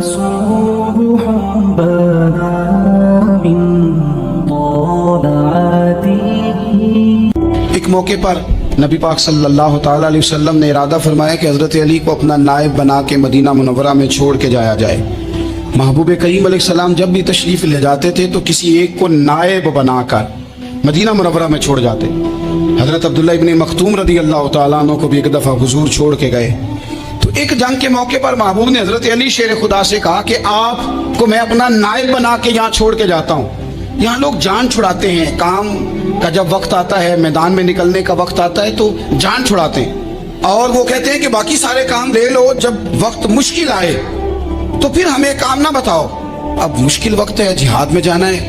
صبحنا من طلعته. ایک موقع پر نبی پاک صلی اللہ تعالیٰ علیہ وسلم نے ارادہ فرمایا کہ حضرت علی کو اپنا نائب بنا کے مدینہ منورہ میں چھوڑ کے جایا جائے. محبوب کریم علیہ السلام جب بھی تشریف لے جاتے تھے تو کسی ایک کو نائب بنا کر مدینہ منورہ میں چھوڑ جاتے. حضرت عبداللہ ابن مختوم رضی اللہ تعالیٰ عنہ کو بھی ایک دفعہ حضور چھوڑ کے گئے. تو ایک جنگ کے موقع پر محبوب نے حضرت علی شیر خدا سے کہا کہ آپ کو میں اپنا نائب بنا کے یہاں چھوڑ کے جاتا ہوں. یہاں لوگ جان چھڑاتے ہیں، کام کا جب وقت آتا ہے، میدان میں نکلنے کا وقت آتا ہے تو جان چھڑاتے ہیں، اور وہ کہتے ہیں کہ باقی سارے کام لے لو، جب وقت مشکل آئے تو پھر ہمیں کام نہ بتاؤ. اب مشکل وقت ہے، جہاد میں جانا ہے.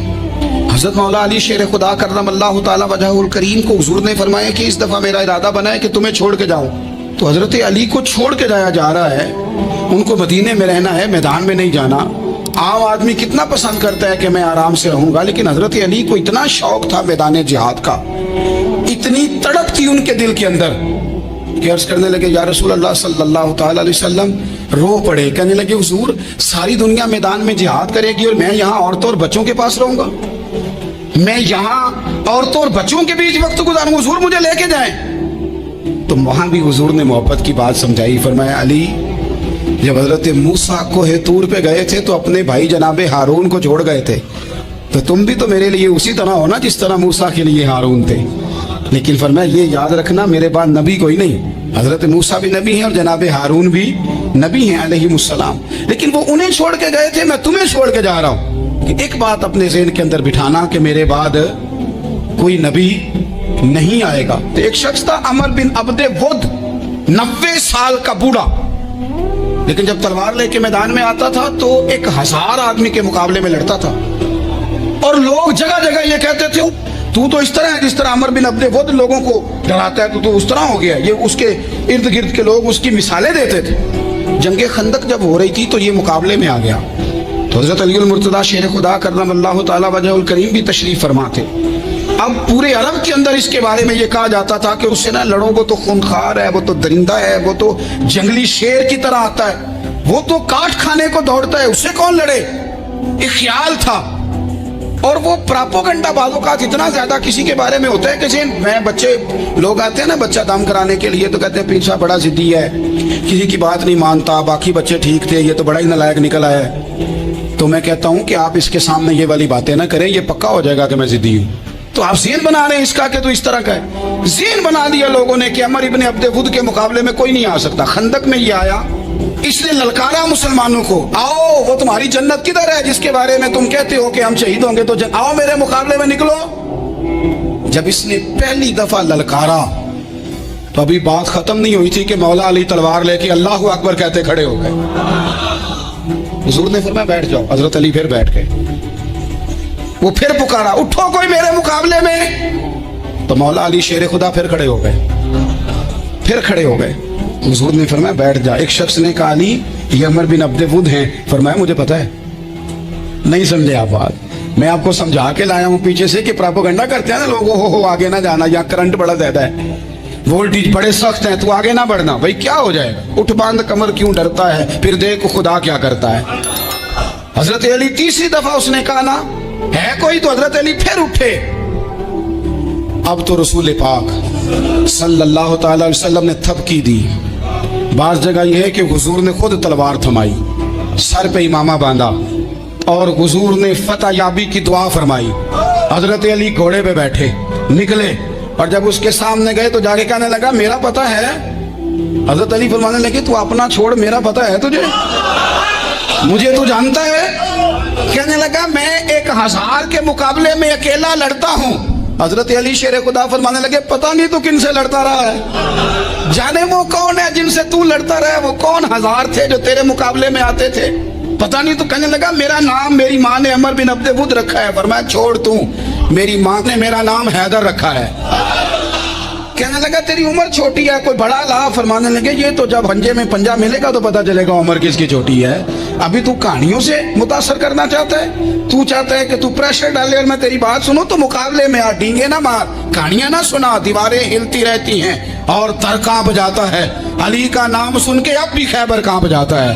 حضرت مولا علی شیر خدا کرم اللہ تعالی وجہہ الکریم کو حضور نے فرمایا کہ اس دفعہ میرا ارادہ بنا ہے کہ تمہیں چھوڑ کے جاؤں. تو حضرت علی کو چھوڑ کے جایا جا رہا ہے، ان کو مدینے میں رہنا ہے، میدان میں نہیں جانا. عام آدمی کتنا پسند کرتا ہے کہ میں آرام سے رہوں گا، لیکن حضرت علی کو اتنا شوق تھا میدان جہاد کا، اتنی تڑپ تھی ان کے دل کے اندر کہ عرض کرنے لگے یا رسول اللہ صلی اللہ تعالیٰ علیہ وسلم. رو پڑے، کہنے لگے حضور ساری دنیا میدان میں جہاد کرے گی اور میں یہاں عورتوں اور بچوں کے پاس رہوں گا، میں یہاں عورتوں اور بچوں کے بیچ وقت گزاروں، حضور مجھے لے کے جائیں. تو وہاں بھی حضور نے محبت کی بات سمجھائی. فرمایا علی جب حضرت موسیٰ کوہ طور پہ گئے تھے تو اپنے بھائی جناب ہارون کو چھوڑ گئے تھے، تو تم بھی تو میرے لیے اسی طرح ہو نا جس طرح موسیٰ کے لیے ہارون تھے. لیکن فرمایا یہ یاد رکھنا میرے بعد نبی کوئی نہیں. حضرت موسیٰ بھی نبی ہیں اور جناب ہارون بھی نبی ہیں علیہ السلام، لیکن وہ انہیں چھوڑ کے گئے تھے، میں تمہیں چھوڑ کے جا رہا ہوں. کہ ایک بات اپنے ذہن کے اندر بٹھانا کہ میرے بعد کوئی نبی نہیں آئے گا. تو ایک شخص تھا عمر بن عبد ود، 90 سال کا بوڑھا، لیکن جب تلوار لے کے میدان میں آتا تھا تو 1000 آدمی کے مقابلے میں لڑتا تھا، اور لوگ جگہ جگہ یہ کہتے تھے تو اس طرح ہے جس طرح عمر بن عبد ود لوگوں کو ڈراتا ہے، تو اس طرح ہو گیا. یہ اس کے ارد گرد کے لوگ اس کی مثالیں دیتے تھے. جنگ خندق جب ہو رہی تھی تو یہ مقابلے میں آ گیا. تو حضرت علی المرتضیٰ شیر خدا کرم اللہ تعالی وجہ الکریم بھی تشریف فرما تھے. اب پورے عرب کے اندر اس کے بارے میں یہ کہا جاتا تھا کہ اس سے نہ لڑو، وہ تو خونخوار ہے، وہ تو درندہ ہے، وہ تو جنگلی شیر کی طرح آتا ہے، وہ تو کاٹ کھانے کو دوڑتا ہے، اس سے کون لڑے. ایک خیال تھا. اور وہ پراپوگنڈا بعض اوقات اتنا زیادہ کسی کے بارے میں ہوتا ہے کہ میں بچے لوگ آتے ہیں نا بچہ دم کرانے کے لیے تو کہتے ہیں پیر صاحب بڑا ضدی ہے، کسی کی بات نہیں مانتا، باقی بچے ٹھیک تھے، یہ تو بڑا ہی نالائق نکل آیا ہے. تو میں کہتا ہوں کہ آپ اس کے سامنے یہ والی باتیں نہ کریں، یہ پکا ہو جائے گا کہ میں ضدی ہوں. تو آپ ذہن بنا رہے ہیں اس کا کہ تو اس طرح کا ہے. ذہن بنا دیا لوگوں نے کہ عمر ابن عبد ود کے مقابلے میں کوئی نہیں آ سکتا. خندق میں یہ آیا، اس نے للکارا مسلمانوں کو، آؤ وہ تمہاری جنت کدھر ہے جس کے بارے میں تم کہتے ہو کہ ہم شہید ہوں گے، تو آؤ میرے مقابلے میں نکلو. جب اس نے پہلی دفعہ للکارا تو ابھی بات ختم نہیں ہوئی تھی کہ مولا علی تلوار لے کے اللہ اکبر کہتے کھڑے ہو گئے. حضور نے فرمایا بیٹھ جاؤ. حضرت علی پھر بیٹھ گئے. وہ پھر پکارا اٹھو کوئی میرے مقابلے میں، تو مولا علی شیر خدا پھر کھڑے ہو گئے، پھر کھڑے ہو گئے. حضور نے فرمایا بیٹھ جا. ایک شخص نے کہا علی یہ عمر بن عبد ود ہیں. فرمایا مجھے پتا ہے. نہیں سمجھے آپ بات، میں آپ کو سمجھا کے لایا ہوں پیچھے سے کہ پراپوگنڈا کرتے ہیں نا لوگ، ہو آگے نہ جانا، یا کرنٹ بڑا زیادہ ہے، وولٹیج بڑے سخت ہیں، تو آگے نہ بڑھنا. بھائی کیا ہو جائے گا، اٹھ باندھ کمر کیوں ڈرتا ہے، پھر دیکھ خدا کیا کرتا ہے. حضرت علی تیسری دفعہ اس نے کہا نا ہے کوئی، تو حضرت علی پھر اٹھے. اب تو رسول پاک صلی اللہ تعالی علیہ وسلم نے تھپکی دی. بعض جگہ یہ ہے کہ حضور نے خود تلوار تھمائی، سر پہ امامہ باندھا، اور حضور نے فتح یابی کی دعا فرمائی. حضرت علی گھوڑے پہ بیٹھے نکلے، اور جب اس کے سامنے گئے تو جا کے کہنے لگا میرا پتہ ہے. حضرت علی فرمانے لگے تو اپنا چھوڑ، میرا پتہ ہے تجھے، مجھے تو جانتا ہے. کہنے لگا میں 1000 کے مقابلے میں اکیلا لڑتا ہوں. حضرت علی شیر خدا فرمانے لگے پتہ نہیں تو کن سے لڑتا رہا ہے، جانے وہ کون ہے جن سے تو لڑتا رہا ہے، وہ کون 1000 تھے جو تیرے مقابلے میں آتے تھے، پتہ نہیں. تو کہنے لگا میرا نام میری ماں نے عمر بن عبد ود رکھا ہے. فرمایا چھوڑ تو، میری ماں نے میرا نام حیدر رکھا ہے. کہنے لگا تیری عمر چھوٹی ہے، کوئی بڑا لا. فرمانے لگے یہ تو جب ہنجے میں پنجہ ملے گا تو پتہ چلے گا عمر کس کی چھوٹی ہے. ابھی تو کہانیوں سے متاثر کرنا چاہتا ہے، تو چاہتا ہے کہ تو پریشر ڈالے اور میں تیری بات سنوں، تو مقابلے میں آ، ڈینگے نہ مار، کہانیاں نہ سنا. دیواریں ہلتی رہتی ہیں اور تر کانپ جاتا ہے. علی کا نام سن کے اب بھی خیبر کانپ جاتا ہے.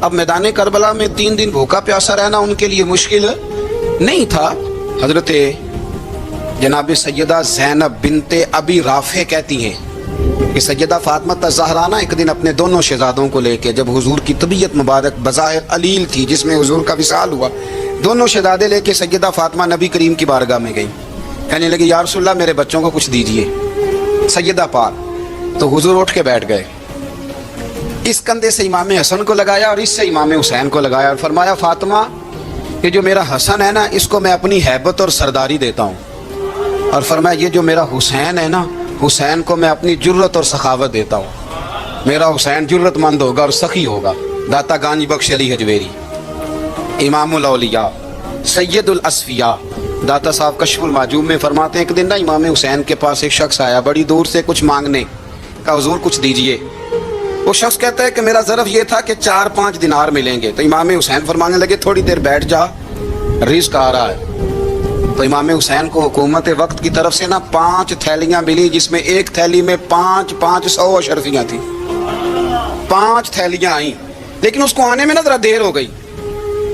اب میدان کربلا میں 3 دن بھوکا پیاسا رہنا ان کے لیے مشکل نہیں تھا. حضرت جناب سیدہ زینب بنت ابی رافع کہتی ہیں کہ سیدہ فاطمہ الزہرا ایک دن اپنے دونوں شہزادوں کو لے کے، جب حضور کی طبیعت مبارک بظاہر علیل تھی جس میں حضور کا وصال ہوا، دونوں شہزادے لے کے سیدہ فاطمہ نبی کریم کی بارگاہ میں گئی. کہنے لگی یا رسول اللہ میرے بچوں کو کچھ دیجئے. سیدہ پاک تو حضور اٹھ کے بیٹھ گئے، اس کندھے سے امام حسن کو لگایا اور اس سے امام حسین کو لگایا اور فرمایا فاطمہ یہ جو میرا حسن ہے نا اس کو میں اپنی ہیبت اور سرداری دیتا ہوں، اور فرمایا یہ جو میرا حسین ہے نا حسین کو میں اپنی جرت اور سخاوت دیتا ہوں. میرا حسین جرت مند ہوگا اور سخی ہوگا. داتا گانج بخش علی حجویری، امام الاولیاء، سید الاصفیاء، داتا صاحب کشف المعجوب میں فرماتے ہیں ایک دن نا امام حسین کے پاس ایک شخص آیا بڑی دور سے کچھ مانگنے کا، حضور کچھ دیجئے. وہ شخص کہتا ہے کہ میرا ظرف یہ تھا کہ 4-5 دینار ملیں گے. تو امام حسین فرمانے لگے تھوڑی دیر بیٹھ جا، رزق آ رہا ہے. تو امام حسین کو حکومت وقت کی طرف سے نا 5 تھیلیاں ملی جس میں ایک تھیلی میں 500 اشرفیاں تھیں. 5 تھیلیاں آئیں لیکن اس کو آنے میں نا ذرا دیر ہو گئی.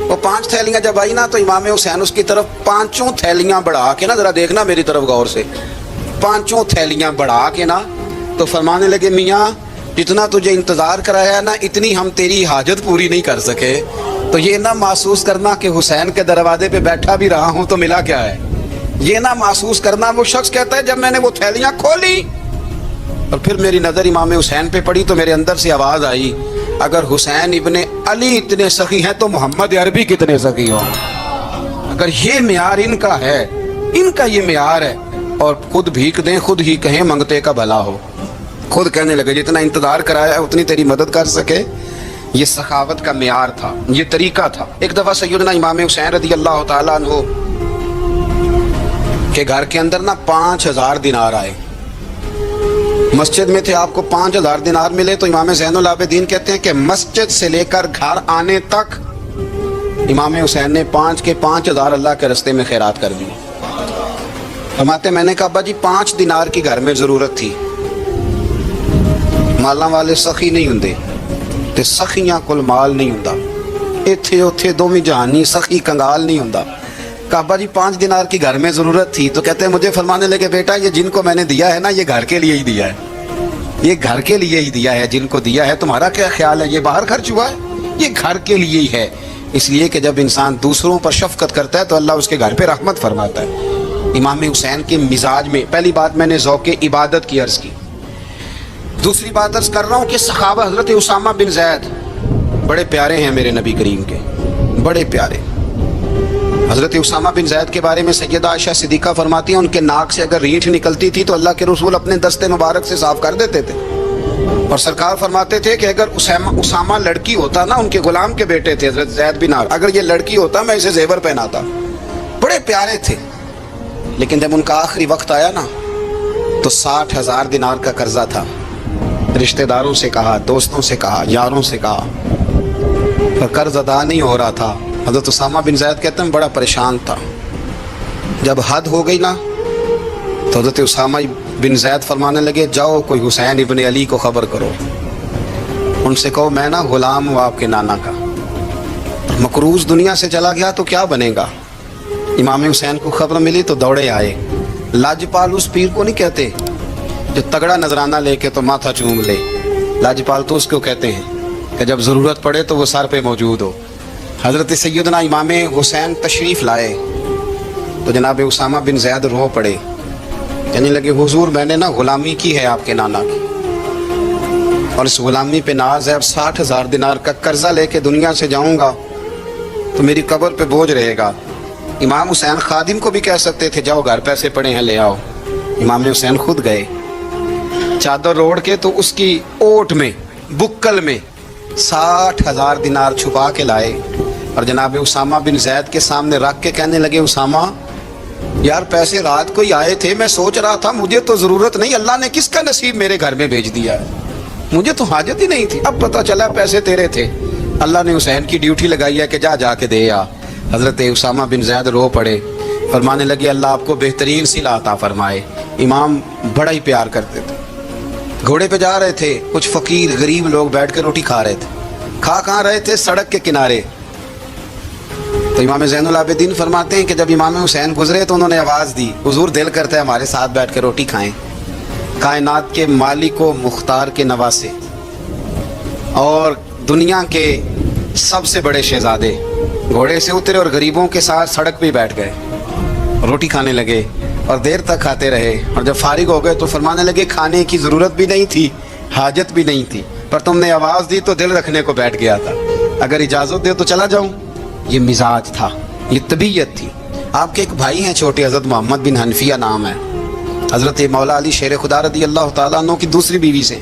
وہ 5 تھیلیاں جب آئی نا تو امام حسین اس کی طرف 5 تھیلیاں بڑھا کے نا، ذرا دیکھنا میری طرف غور سے، 5 تھیلیاں بڑھا کے نا تو فرمانے لگے میاں جتنا تجھے انتظار کرایا نا اتنی ہم تیری حاجت پوری نہیں کر سکے. تو یہ نہ محسوس کرنا کہ حسین کے دروازے پہ بیٹھا بھی رہا ہوں تو ملا کیا ہے. یہ نہ محسوس کرنا. وہ شخص کہتا ہے جب میں نے وہ تھیلیاں کھولی اور پھر میری نظر امام حسین پہ پڑی تو میرے اندر سے آواز آئی اگر حسین ابن علی اتنے سخی ہیں تو محمد عربی کتنے سخی ہوں. اگر یہ معیار ان کا ہے، ان کا یہ معیار ہے، اور خود بھیک دیں خود ہی کہیں منگتے کا بھلا ہو. خود کہنے لگے جتنا انتظار کرایا اتنی تیری مدد کر سکے. یہ سخاوت کا معیار تھا، یہ طریقہ تھا. ایک دفعہ سیدنا امام حسین رضی اللہ تعالیٰ عنہ کے گھر کے اندر نا 5000 دینار آئے. مسجد میں تھے، آپ کو 5000 دینار ملے تو امام زین العابدین کہتے ہیں کہ مسجد سے لے کر گھر آنے تک امام حسین نے 5 کے 5000 اللہ کے رستے میں خیرات کر دی. فرماتے میں نے کہا ابا جی 5 دینار کی گھر میں ضرورت تھی، مالاں والے سخی نہیں ہوندے تے سخیاں کل مال نہیں ہوندا. ایتھے اوتھے دوویں جہانی سخی کنگال نہیں ہوندا. کعبہ جی 5 دینار کی گھر میں ضرورت تھی تو کہتے ہیں مجھے فرمانے لگے بیٹا یہ جن کو میں نے دیا ہے نا یہ گھر کے لیے ہی دیا ہے، یہ گھر کے لیے ہی دیا ہے. جن کو دیا ہے تمہارا کیا خیال ہے یہ باہر خرچ ہوا ہے؟ یہ گھر کے لیے ہی ہے. اس لیے کہ جب انسان دوسروں پر شفقت کرتا ہے تو اللہ اس کے گھر پہ رحمت فرماتا ہے. امام حسین کے مزاج میں پہلی بات میں نے ذوق عبادت کی عرض کی. دوسری بات عرض کر رہا ہوں کہ صحابہ حضرت اسامہ بن زید بڑے پیارے ہیں میرے نبی کریم کے، بڑے پیارے. حضرت اسامہ بن زید کے بارے میں سیدہ عائشہ صدیقہ فرماتی ہیں ان کے ناک سے اگر ریٹھ نکلتی تھی تو اللہ کے رسول اپنے دستے مبارک سے صاف کر دیتے تھے. اور سرکار فرماتے تھے کہ اگر اسامہ لڑکی ہوتا نا، ان کے غلام کے بیٹے تھے حضرت زید بن عمرو، اگر یہ لڑکی ہوتا میں اسے زیور پہناتا. بڑے پیارے تھے. لیکن جب ان کا آخری وقت آیا نا تو 60,000 دینار کا قرضہ تھا. رشتہ داروں سے کہا، دوستوں سے کہا، یاروں سے کہا، پر قرض ادا نہیں ہو رہا تھا. حضرت اسامہ بن زید کہتے ہیں بڑا پریشان تھا. جب حد ہو گئی نا تو حضرت اسامہ بن زید فرمانے لگے جاؤ کوئی حسین ابن علی کو خبر کرو، ان سے کہو میں نا غلام ہوں آپ کے نانا کا، مقروض دنیا سے چلا گیا تو کیا بنے گا. امام حسین کو خبر ملی تو دوڑے آئے. لاجپال اس پیر کو نہیں کہتے جو تگڑا نذرانہ لے کے تو ماتھا چوم لے. لاجپال تو اس کو کہتے ہیں کہ جب ضرورت پڑے تو وہ سر پہ موجود ہو. حضرت سیدنا امام حسین تشریف لائے تو جناب اسامہ بن زید رو پڑے. کہنے لگے حضور میں نے نا غلامی کی ہے آپ کے نانا کی اور اس غلامی پہ ناز ہے. اب 60,000 دینار کا قرضہ لے کے دنیا سے جاؤں گا تو میری قبر پہ بوجھ رہے گا. امام حسین خادم کو بھی کہہ سکتے تھے جاؤ گھر پیسے پڑے ہیں لے آؤ. امام حسین خود گئے چادر اوڑھ کے تو اس کی اوٹ میں بکل میں 60,000 دینار چھپا کے لائے اور جناب اسامہ بن زید کے سامنے رکھ کے کہنے لگے اسامہ یار پیسے رات کو ہی آئے تھے، میں سوچ رہا تھا مجھے تو ضرورت نہیں، اللہ نے کس کا نصیب میرے گھر میں بھیج دیا ہے، مجھے تو حاجت ہی نہیں تھی، اب پتہ چلا پیسے تیرے تھے، اللہ نے حسین کی ڈیوٹی لگائی ہے کہ جا کے دے آ. حضرت اسامہ بن زید رو پڑے، فرمانے لگے اللہ آپ کو بہترین صلہ عطا فرمائے. امام بڑا ہی پیار کرتے تھے. گھوڑے پہ جا رہے تھے، کچھ فقیر غریب لوگ بیٹھ کے روٹی کھا رہے تھے. کھا کہاں رہے تھے؟ سڑک کے کنارے۔ تو امام زین العابدین فرماتے ہیں کہ جب امام حسین گزرے تو انہوں نے آواز دی، حضور دل کرتا ہے ہمارے ساتھ بیٹھ کے روٹی کھائیں۔ کائنات کے مالک و مختار کے نواسے اور دنیا کے سب سے بڑے شہزادے گھوڑے سے اترے اور غریبوں کے ساتھ سڑک پہ بیٹھ گئے، روٹی کھانے لگے اور دیر تک کھاتے رہے، اور جب فارغ ہو گئے تو فرمانے لگے کھانے کی ضرورت بھی نہیں تھی، حاجت بھی نہیں تھی، پر تم نے آواز دی تو دل رکھنے کو بیٹھ گیا تھا، اگر اجازت دے تو چلا جاؤں۔ یہ مزاج تھا، یہ طبیعت تھی۔ آپ کے ایک بھائی ہیں چھوٹے، حضرت محمد بن حنفیہ نام ہے، حضرت مولا علی شیر خدا رضی اللہ تعالیٰ عنہ کی دوسری بیوی سے۔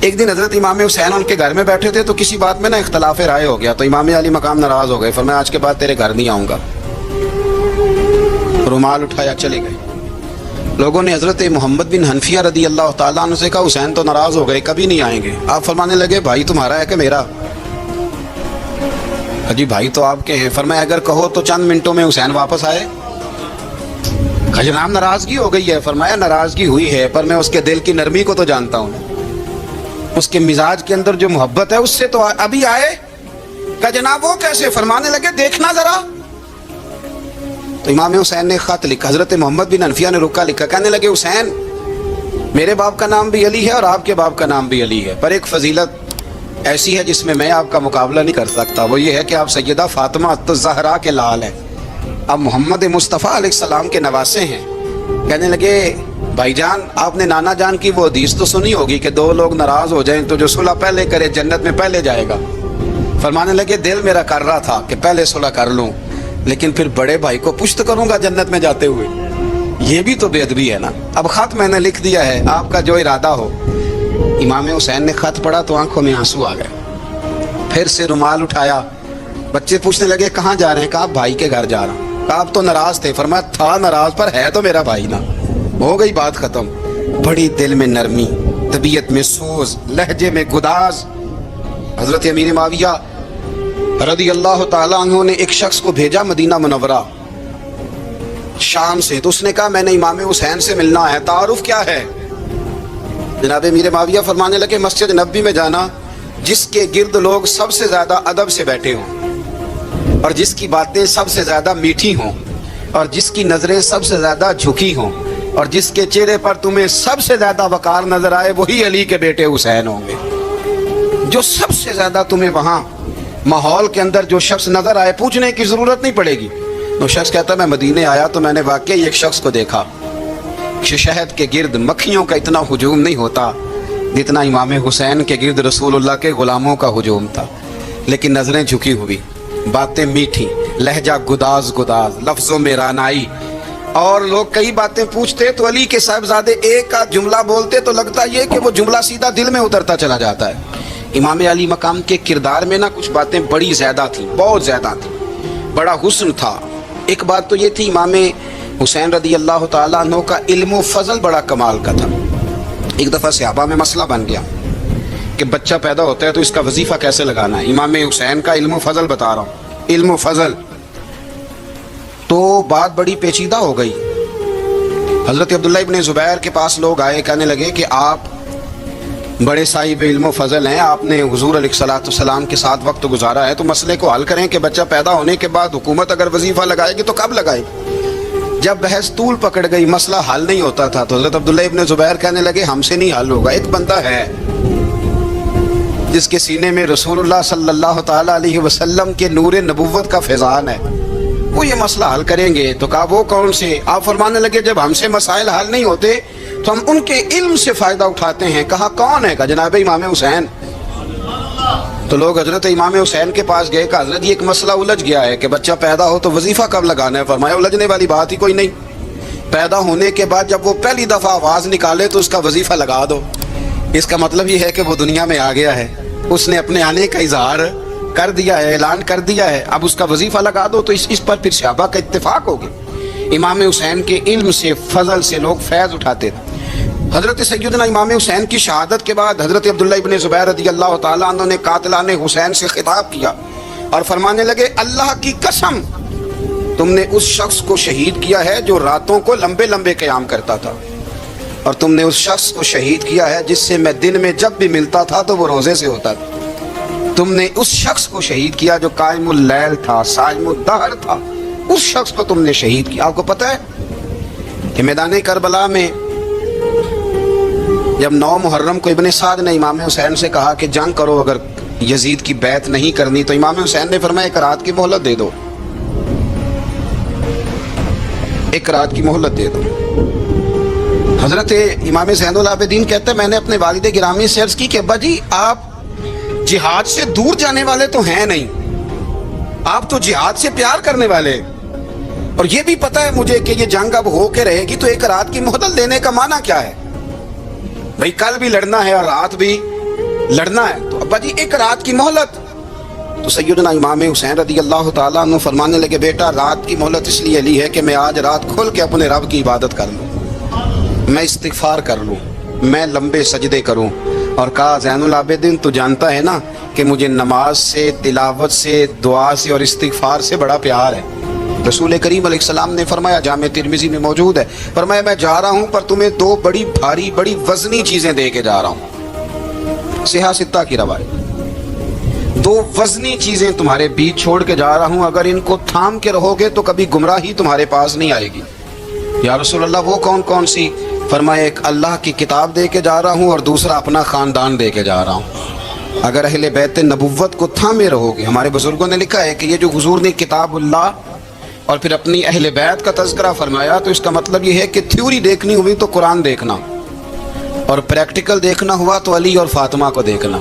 ایک دن حضرت امام حسین ان کے گھر میں بیٹھے تھے تو کسی بات میں نا اختلاف رائے ہو گیا، تو امام علی مقام ناراض ہو گئے، فرمایا آج کے بعد تیرے گھر نہیں آؤں گا، رومال اٹھایا چلے گئے۔ لوگوں نے حضرت محمد بن حنفیہ رضی اللہ تعالیٰ عنہ سے کہا حسین تو ناراض ہو گئے، کبھی نہیں آئیں گے۔ آپ فرمانے لگے بھائی تمہارا ہے کہ میرا؟ جی بھائی تو آپ کے ہیں۔ فرمایا اگر کہو تو چند منٹوں میں حسین واپس آئے۔ جناب ناراضگی ہو گئی ہے۔ فرمایا ناراضگی ہوئی ہے پر میں اس کے دل کی نرمی کو تو جانتا ہوں، اس کے مزاج کے اندر جو محبت ہے اس سے تو ابھی آئے۔ کہ جناب وہ کیسے؟ فرمانے لگے دیکھنا ذرا۔ تو امام حسین نے خط لکھا، حضرت محمد بن حنفیہ نے رکا لکھا، کہنے لگے حسین میرے باپ کا نام بھی علی ہے اور آپ کے باپ کا نام بھی علی ہے، پر ایک فضیلت ایسی ہے جس میں میں آپ کا مقابلہ نہیں کر سکتا، وہ یہ ہے کہ آپ سیدہ فاطمہ الزہرا کے لال ہیں، آپ محمد مصطفیٰ علیہ السلام کے نواسے ہیں۔ کہنے لگے بھائی جان آپ نے نانا جان کی وہ حدیث تو سنی ہوگی کہ دو لوگ ناراض ہو جائیں تو جو صلح پہلے کرے جنت میں پہلے جائے گا۔ فرمانے لگے دل میرا کر رہا تھا کہ پہلے صلح کر لوں، لیکن پھر بڑے بھائی کو پشت کروں گا جنت میں جاتے ہوئے، یہ بھی تو بے ادبی ہے نا۔ اب خط میں نے لکھ دیا ہے، آپ کا جو ارادہ ہو۔ امام حسین نے خط پڑھا تو آنکھوں میں آنسو آ گئے، پھر سے رومال اٹھایا۔ بچے پوچھنے لگے کہاں جا رہے ہیں؟ کہا بھائی کے گھر جا رہا ہوں۔ کہا آپ تو ناراض تھے؟ فرمایا تھا ناراض پر ہے تو میرا بھائی نا، ہو گئی بات ختم۔ بڑی دل میں نرمی، طبیعت میں سوز، لہجے میں گداز۔ حضرت امیر معاویہ رضی اللہ تعالیٰ عنہ نے ایک شخص کو بھیجا مدینہ منورہ شام سے، تو اس نے کہا میں نے امام حسین سے ملنا ہے، تعارف کیا ہے؟ جناب امیر معاویہ فرمانے لگے مسجد نبوی میں جانا جس کے گرد لوگ سب سے زیادہ ادب سے بیٹھے ہوں اور جس کی باتیں سب سے زیادہ میٹھی ہوں اور جس کی نظریں سب سے زیادہ جھکی ہوں اور جس کے چہرے پر تمہیں سب سے زیادہ وقار نظر آئے وہی علی کے بیٹے حسین ہوں گے۔ جو سب سے زیادہ تمہیں وہاں ماحول کے اندر جو شخص نظر آئے پوچھنے کی ضرورت نہیں پڑے گی۔ وہ شخص کہتا میں مدینے آیا تو میں نے واقعی ایک شخص کو دیکھا، شہد کے گرد مکھیوں کا اتنا ہجوم نہیں ہوتا جتنا امام حسین کے گرد رسول اللہ کے غلاموں کا ہجوم تھا، لیکن نظریں جھکی ہوئی، باتیں میٹھی، لہجہ گداز گداز، لفظوں میں رانائی، اور لوگ کئی باتیں پوچھتے تو علی کے صاحبزادے ایک کا جملہ بولتے تو لگتا یہ کہ وہ جملہ سیدھا دل میں اترتا چلا جاتا ہے۔ امام علی مقام کے کردار میں نا کچھ باتیں بڑی زیادہ تھیں، بہت زیادہ تھیں، بڑا حسن تھا۔ ایک بات تو یہ تھی امام حسین رضی اللہ تعالیٰ عنہ کا علم و فضل بڑا کمال کا تھا۔ ایک دفعہ صحابہ میں مسئلہ بن گیا کہ بچہ پیدا ہوتا ہے تو اس کا وظیفہ کیسے لگانا ہے۔ امام حسین کا علم و فضل بتا رہا ہوں، علم و فضل، تو بات بڑی پیچیدہ ہو گئی۔ حضرت عبداللہ ابن زبیر کے پاس لوگ آئے، کہنے لگے کہ آپ بڑے صاحب علم و فضل ہیں، آپ نے حضور علیہ الصلوۃ والسلام کے ساتھ وقت گزارا ہے، تو مسئلے کو حل کریں کہ بچہ پیدا ہونے کے بعد حکومت اگر وظیفہ لگائے گی تو کب لگائے گی۔ جب بحث طول پکڑ گئی، مسئلہ حل نہیں ہوتا تھا، تو حضرت عبداللہ ابن زبیر کہنے لگے ہم سے نہیں حل ہوگا، ایک بندہ ہے جس کے سینے میں رسول اللہ صلی اللہ تعالیٰ علیہ وسلم کے نور نبوت کا فیضان ہے، وہ یہ مسئلہ حل کریں گے۔ تو کہا وہ کون سے؟ آپ فرمانے لگے جب ہم سے مسائل حل نہیں ہوتے تو ہم ان کے علم سے فائدہ اٹھاتے ہیں۔ کہا کون ہے؟ کہا جناب امام حسین۔ تو لوگ حضرت امام حسین کے پاس گئے، کہا حضرت یہ ایک مسئلہ الجھ گیا ہے کہ بچہ پیدا ہو تو وظیفہ کب لگانا ہے۔ فرمایا الجھنے والی بات ہی کوئی نہیں، پیدا ہونے کے بعد جب وہ پہلی دفعہ آواز نکالے تو اس کا وظیفہ لگا دو۔ اس کا مطلب یہ ہے کہ وہ دنیا میں آ گیا ہے، اس نے اپنے آنے کا اظہار کر دیا ہے، اعلان کر دیا ہے، اب اس کا وظیفہ لگا دو۔ تو اس پر پھر صحابہ کا اتفاق ہو گیا۔ امام حسین کے علم سے، فضل سے لوگ فیض اٹھاتے تھے۔ حضرت سیدنا امام حسین کی شہادت کے بعد حضرت عبداللہ ابن زبیر رضی اللہ تعالیٰ عنہ نے قاتلان حسین سے خطاب کیا اور فرمانے لگے اللہ کی قسم تم نے اس شخص کو شہید کیا ہے جو راتوں کو لمبے لمبے قیام کرتا تھا، اور تم نے اس شخص کو شہید کیا ہے جس سے میں دن میں جب بھی ملتا تھا تو وہ روزے سے ہوتا تھا۔ تم نے اس شخص کو شہید کیا جو قائم اللیل تھا، صائم الدہر تھا، اس شخص کو تم نے شہید کیا۔ آپ کو پتہ ہے کہ میدان کربلا میں جب 9 محرم کو ابن سعد نے امام حسین سے کہا کہ جنگ کرو، اگر یزید کی بیعت نہیں کرنی، تو امام حسین نے فرمایا 1 رات کی مہلت دے دو، 1 رات کی مہلت دے دو۔ حضرت امام زین العابدین کہتے ہیں میں نے اپنے والد گرامی سے عرض کی کہ ابا جی آپ جہاد سے دور جانے والے تو ہیں نہیں، آپ تو جہاد سے پیار کرنے والے، اور یہ بھی پتہ ہے مجھے کہ یہ جنگ اب ہو کے رہے گی، تو 1 رات کی مہلت دینے کا معنی کیا ہے؟ بھئی کل بھی لڑنا ہے اور رات بھی لڑنا ہے، تو ابا جی 1 رات کی مہلت۔ تو سیدنا امام حسین رضی اللہ تعالیٰ عنہ فرمانے لگے بیٹا رات کی مہلت اس لیے لی ہے کہ میں آج رات کھل کے اپنے رب کی عبادت کر لوں، میں استغفار کر لوں، میں لمبے سجدے کروں۔ اور کہا زین العابدین تو جانتا ہے نا کہ مجھے نماز سے، تلاوت سے، دعا سے اور استغفار سے بڑا پیار ہے۔ رسول کریم علیہ السلام نے فرمایا، جامع ترمذی میں موجود ہے، فرمایا میں جا رہا ہوں پر تمہیں 2 بڑی بھاری بڑی وزنی چیزیں دے کے جا رہا ہوں، صحیح 6 کی روایت، 2 وزنی چیزیں تمہارے بیچ چھوڑ کے جا رہا ہوں، اگر ان کو تھام کے رہو گے تو کبھی گمراہی تمہارے پاس نہیں آئے گی۔ یا رسول اللہ وہ کون کون سی؟ فرمایا ایک اللہ کی کتاب دے کے جا رہا ہوں اور دوسرا اپنا خاندان دے کے جا رہا ہوں۔ اگر اہل بیت نبوت کو تھامے رہو گے، ہمارے بزرگوں نے لکھا ہے کہ یہ جو حضور نے کتاب اللہ اور پھر اپنی اہل بیت کا تذکرہ فرمایا، تو اس کا مطلب یہ ہے کہ تھیوری دیکھنی ہوئی تو قرآن دیکھنا، اور پریکٹیکل دیکھنا ہوا تو علی اور فاطمہ کو دیکھنا،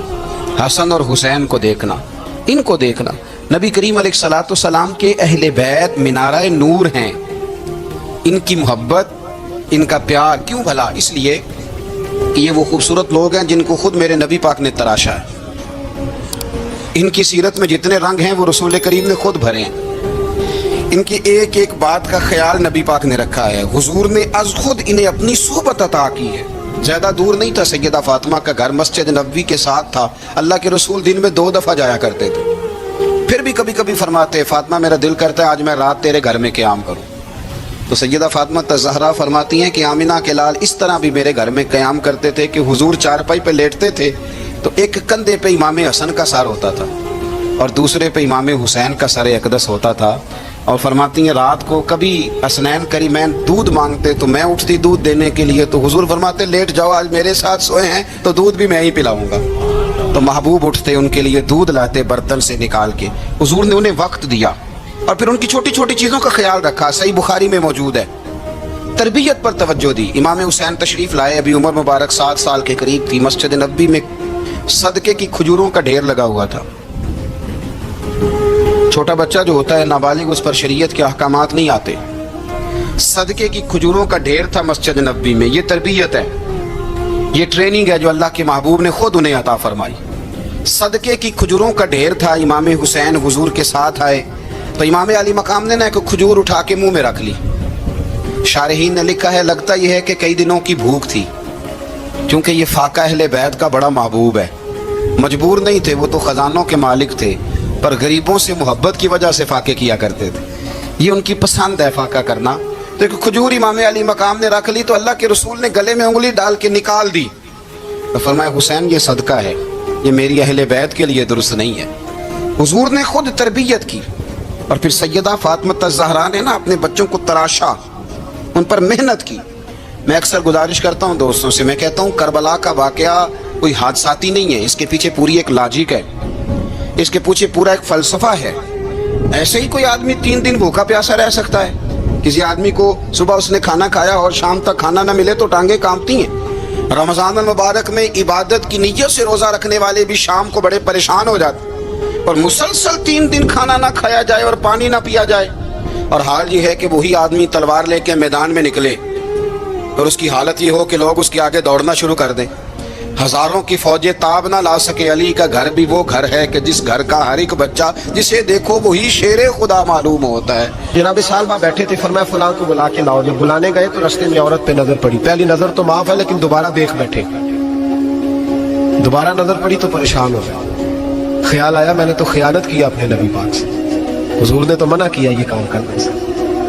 حسن اور حسین کو دیکھنا، ان کو دیکھنا۔ نبی کریم علیہ الصلوۃ والسلام کے اہل بیت منارہ نور ہیں، ان کی محبت، ان کا پیار کیوں بھلا؟ اس لیے کہ یہ وہ خوبصورت لوگ ہیں جن کو خود میرے نبی پاک نے تراشا ہے، ان کی سیرت میں جتنے رنگ ہیں وہ رسول کریم نے خود بھرے ہیں، ان کی ایک ایک بات کا خیال نبی پاک نے رکھا ہے، حضور نے از خود انہیں اپنی صحبت عطا کی ہے۔ زیادہ دور نہیں تھا، سیدہ فاطمہ کا گھر مسجد نبوی کے ساتھ تھا، اللہ کے رسول دن میں 2 دفعہ جایا کرتے تھے، پھر بھی کبھی کبھی فرماتے فاطمہ میرا دل کرتا ہے آج میں رات تیرے گھر میں قیام کروں، تو سیدہ فاطمہ الزہرا فرماتی ہیں کہ آمنہ کے لال اس طرح بھی میرے گھر میں قیام کرتے تھے کہ حضور چارپائی پہ لیٹتے تھے تو ایک کندھے پہ امام حسن کا سر ہوتا تھا اور دوسرے پہ امام حسین کا سر اقدس ہوتا تھا، اور فرماتی ہیں رات کو کبھی حسنین کریمین دودھ مانگتے تو میں اٹھتی دودھ دینے کے لیے، تو حضور فرماتے لیٹ جاؤ آج میرے ساتھ سوئے ہیں تو دودھ بھی میں ہی پلاؤں گا، تو محبوب اٹھتے ان کے لیے دودھ لاتے برتن سے نکال کے، حضور نے انہیں وقت دیا اور پھر ان کی چھوٹی چھوٹی چیزوں کا خیال رکھا۔ صحیح بخاری میں موجود ہے، تربیت پر توجہ دی۔ امام حسین تشریف لائے، ابھی عمر مبارک 7 سال کے قریب تھی، مسجد نبوی میں صدقے کی کھجوروں کا ڈھیر لگا ہوا تھا۔ چھوٹا بچہ جو ہوتا ہے نابالغ، اس پر شریعت کے احکامات نہیں آتے، صدقے کی کھجوروں کا ڈھیر تھا مسجد نبوی میں۔ یہ تربیت ہے، یہ ٹریننگ ہے جو اللہ کے محبوب نے خود انہیں عطا فرمائی۔ صدقے کی کھجوروں کا ڈھیر تھا، امام حسین حضور کے ساتھ آئے تو امام علی مقام نے ایک کھجور اٹھا کے منہ میں رکھ لی۔ شارحین نے لکھا ہے لگتا یہ ہے کہ کئی دنوں کی بھوک تھی، کیونکہ یہ فاقہ اہل بیت کا بڑا محبوب ہے، مجبور نہیں تھے، وہ تو خزانوں کے مالک تھے، پر غریبوں سے محبت کی وجہ سے فاقے کیا کرتے تھے، یہ ان کی پسند ہے فاقہ کرنا۔ تو ایک کھجور امام علی مقام نے رکھ لی تو اللہ کے رسول نے گلے میں انگلی ڈال کے نکال دی، تو فرمایا حسین یہ صدقہ ہے، یہ میری اہل بیت کے لیے درست نہیں ہے۔ حضور نے خود تربیت کی، اور پھر سیدہ فاطمہ الزہرا نے اپنے بچوں کو تراشا، ان پر محنت کی۔ میں اکثر گزارش کرتا ہوں دوستوں سے، میں کہتا ہوں کربلا کا واقعہ کوئی حادثاتی نہیں ہے، اس کے پیچھے پوری ایک لاجک ہے، اس کے پیچھے پورا ایک فلسفہ ہے۔ ایسے ہی کوئی آدمی 3 دن بھوکا پیاسا رہ سکتا ہے؟ کسی آدمی کو صبح اس نے کھانا کھایا اور شام تک کھانا نہ ملے تو ٹانگیں کانپتی ہیں۔ رمضان المبارک میں عبادت کی نیت سے روزہ رکھنے والے بھی شام کو بڑے پریشان ہو جاتے، اور مسلسل 3 دن کھانا نہ کھایا جائے اور پانی نہ پیا جائے، اور حال یہ ہے کہ وہی آدمی تلوار لے کے میدان میں نکلے اور اس کی حالت یہ ہو کہ لوگ اس کے آگے دوڑنا شروع کر دیں، ہزاروں کی فوجیں تاب نہ لا سکے۔ علی کا گھر بھی وہ گھر ہے کہ جس گھر کا ہر ایک بچہ جسے دیکھو وہی شیر خدا معلوم ہوتا ہے۔ جناب سالبہ بیٹھے تھے، فرمایا فلاں کو بلا کے لاؤ۔ جب بلانے گئے تو رستے میں عورت پہ نظر پڑی، پہلی نظر تو معاف ہے لیکن دوبارہ دیکھ بیٹھے، دوبارہ نظر پڑی تو پریشان ہو گئے، خیال آیا میں نے تو خیانت کیا اپنے نبی پاک سے، حضور نے تو منع کیا یہ کام کرنے سے۔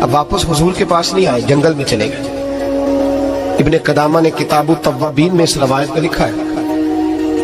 اب واپس حضور کے پاس نہیں آئے، جنگل میں چلے گئے۔ ابن قدامہ نے کتاب التوابین میں اس روایت کو لکھا ہے